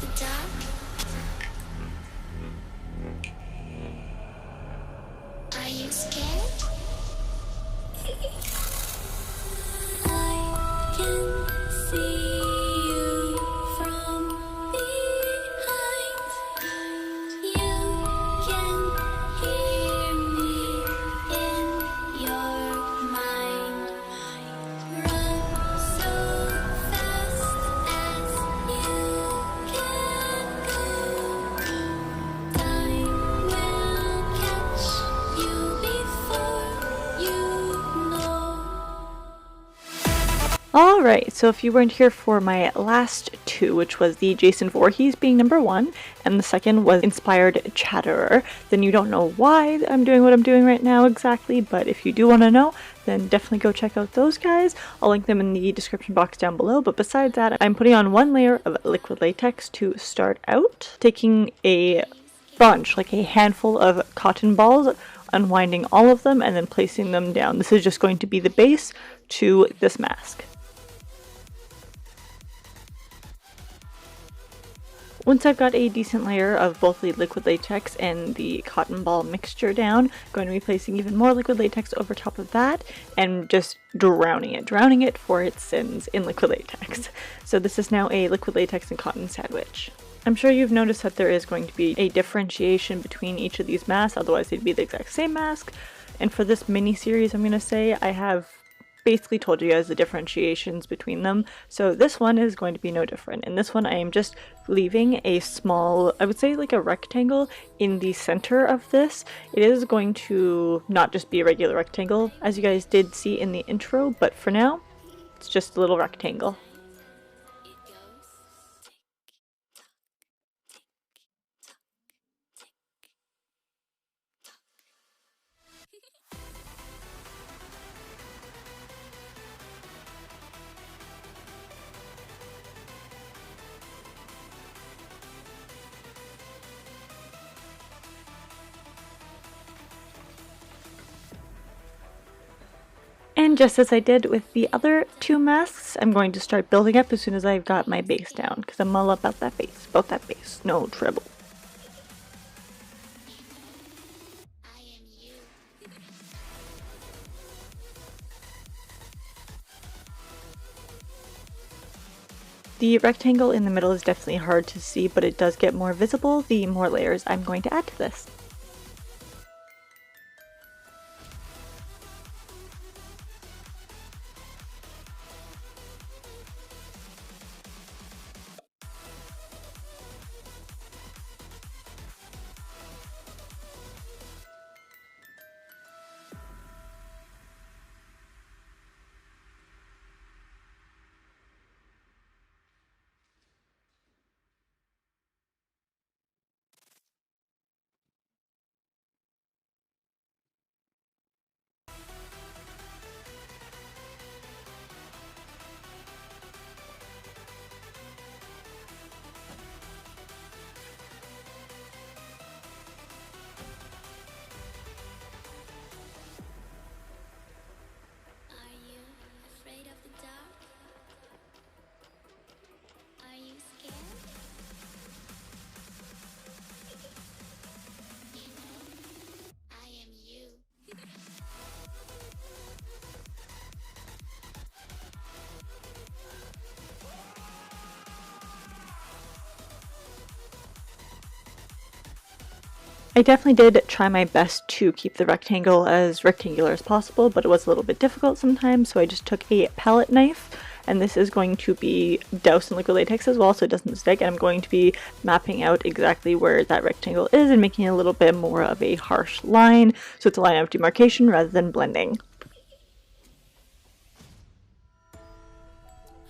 the dark? Are you scared? I can see you from behind. You can hear me in your mind. Run so fast as you can go. Time will catch you before you know. Alright, so if you weren't here for my last two, which was the Jason Voorhees being number one, and the second was Inspired Chatterer, then you don't know why I'm doing what I'm doing right now exactly, but if you do want to know, then definitely go check out those guys. I'll link them in the description box down below, but besides that, I'm putting on one layer of liquid latex to start out, taking a bunch, like a handful of cotton balls, unwinding all of them, and then placing them down. This is just going to be the base to this mask. Once I've got a decent layer of both the liquid latex and the cotton ball mixture down, I'm going to be placing even more liquid latex over top of that and just drowning it for its sins in liquid latex. So this is now a liquid latex and cotton sandwich. I'm sure you've noticed that there is going to be a differentiation between each of these masks, otherwise they'd be the exact same mask. And for this mini series, I'm going to say I have basically told you guys the differentiations between them, so this one is going to be no different. In this one I am just leaving a small, I would say like a rectangle in the center of this. It is going to not just be a regular rectangle as you guys did see in the intro, but for now it's just a little rectangle. And just as I did with the other two masks, I'm going to start building up as soon as I've got my base down, because I'm all about that base, no trouble. The rectangle in the middle is definitely hard to see, but it does get more visible the more layers I'm going to add to this. Are you afraid of the dark? Are you scared? I am you. I definitely did try my best to keep the rectangle as rectangular as possible, but it was a little bit difficult sometimes, so I just took a palette knife, and this is going to be doused in liquid latex as well so it doesn't stick, and I'm going to be mapping out exactly where that rectangle is and making it a little bit more of a harsh line, so it's a line of demarcation rather than blending.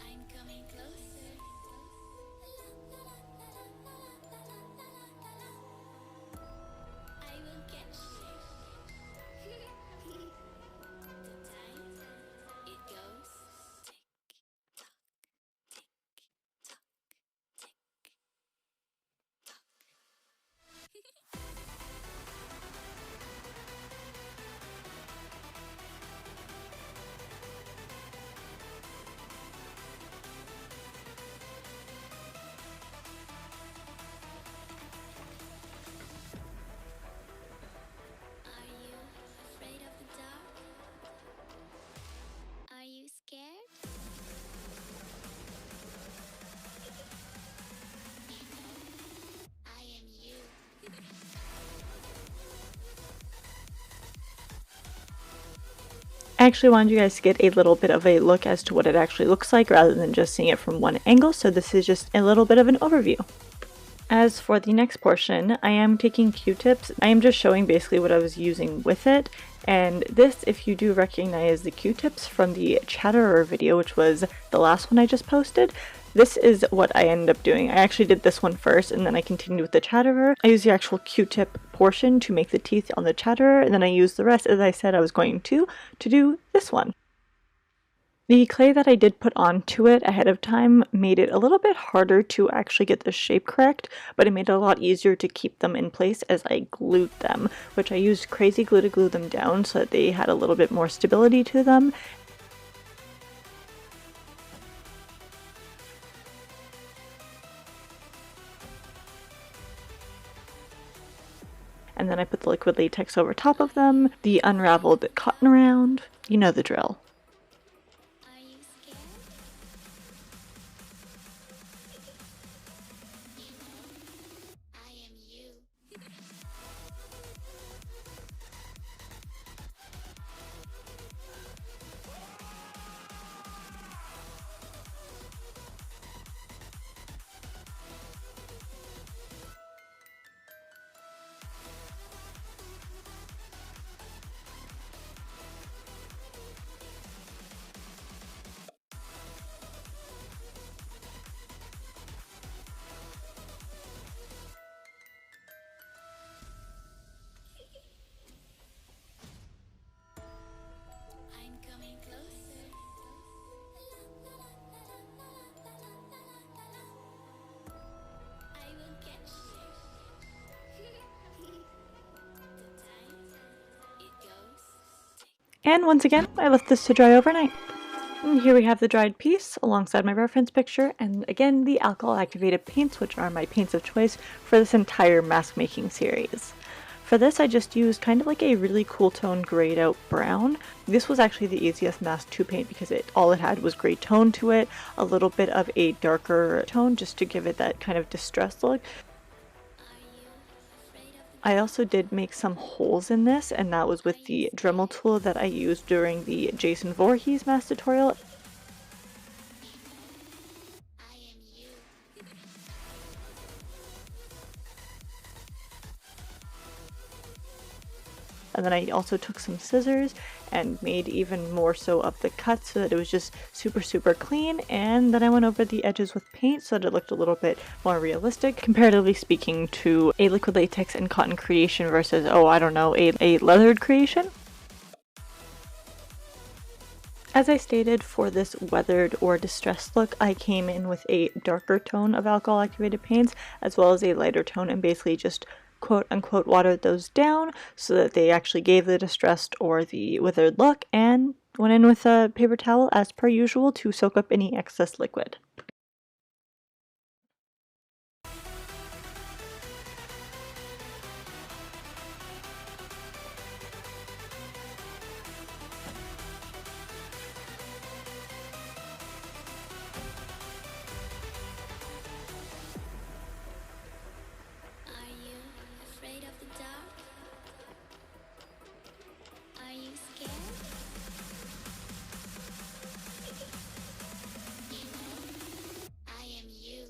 I'm coming closer. I will catch you. The time it goes tick tock, tick tock, tick tock. I actually wanted you guys to get a little bit of a look as to what it actually looks like rather than just seeing it from one angle, so this is just a little bit of an overview. As for the next portion, I am taking Q-tips. I am just showing basically what I was using with it, and this, if you do recognize the Q-tips from the Chatterer video, which was the last one I just posted, this is what I ended up doing. I actually did this one first and then I continued with the Chatterer. I used the actual Q-tip portion to make the teeth on the Chatterer, and then I used the rest, as I said I was going to do this one. The clay that I did put onto it ahead of time made it a little bit harder to actually get the shape correct, but it made it a lot easier to keep them in place as I glued them, which I used crazy glue to glue them down so that they had a little bit more stability to them. And then I put the liquid latex over top of them, the unraveled cotton round, you know the drill. Are you scared? I am you. I'm coming closer. I will catch you. The time it goes. And once again, I left this to dry overnight. And here we have the dried piece alongside my reference picture, and again the alcohol activated paints, which are my paints of choice for this entire mask making series. For this I just used kind of like a really cool tone grayed out brown. This was actually the easiest mask to paint because all it had was gray tone to it, a little bit of a darker tone just to give it that kind of distressed look. Are you afraid of I also did make some holes in this, and that was with the Dremel tool that I used during the Jason Voorhees mask tutorial. I am you. And then I also took some scissors and made even more so of the cuts so that it was just super clean, and then I went over the edges with paint so that it looked a little bit more realistic, comparatively speaking to a liquid latex and cotton creation versus, oh I don't know, a leathered creation. As I stated, for this weathered or distressed look, I came in with a darker tone of alcohol activated paints as well as a lighter tone, and basically just quote unquote watered those down so that they actually gave the distressed or the withered look, and went in with a paper towel as per usual to soak up any excess liquid. Are you afraid of the dark? Are you scared? I am you.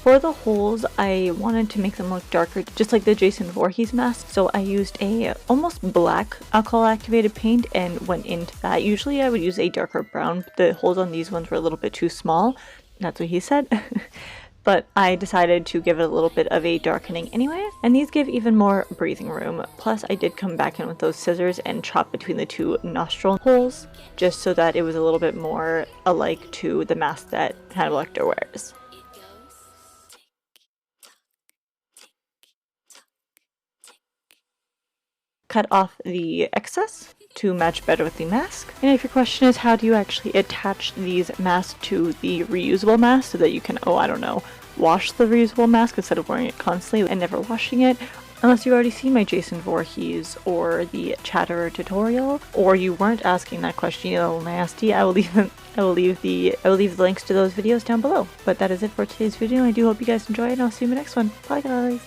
For the holes, I wanted to make them look darker, just like the Jason Voorhees mask, so I used a almost black alcohol activated paint and went into that. Usually I would use a darker brown, but the holes on these ones were a little bit too small. That's what he said. But I decided to give it a little bit of a darkening anyway, and these give even more breathing room. Plus I did come back in with those scissors and chop between the two nostril holes, just so that it was a little bit more alike to the mask that Hannibal Lecter wears. It goes tick tock, tick tock, tick. Cut off the excess to match better with the mask. And if your question is how do you actually attach these masks to the reusable mask so that you can, oh I don't know, wash the reusable mask instead of wearing it constantly and never washing it, Unless you've already seen my Jason Voorhees or the Chatterer tutorial, or you weren't asking that question, you little nasty, I will leave the links to those videos down below. But that is it for today's video. I do hope you guys enjoy it, and I'll see you in the next one. Bye guys!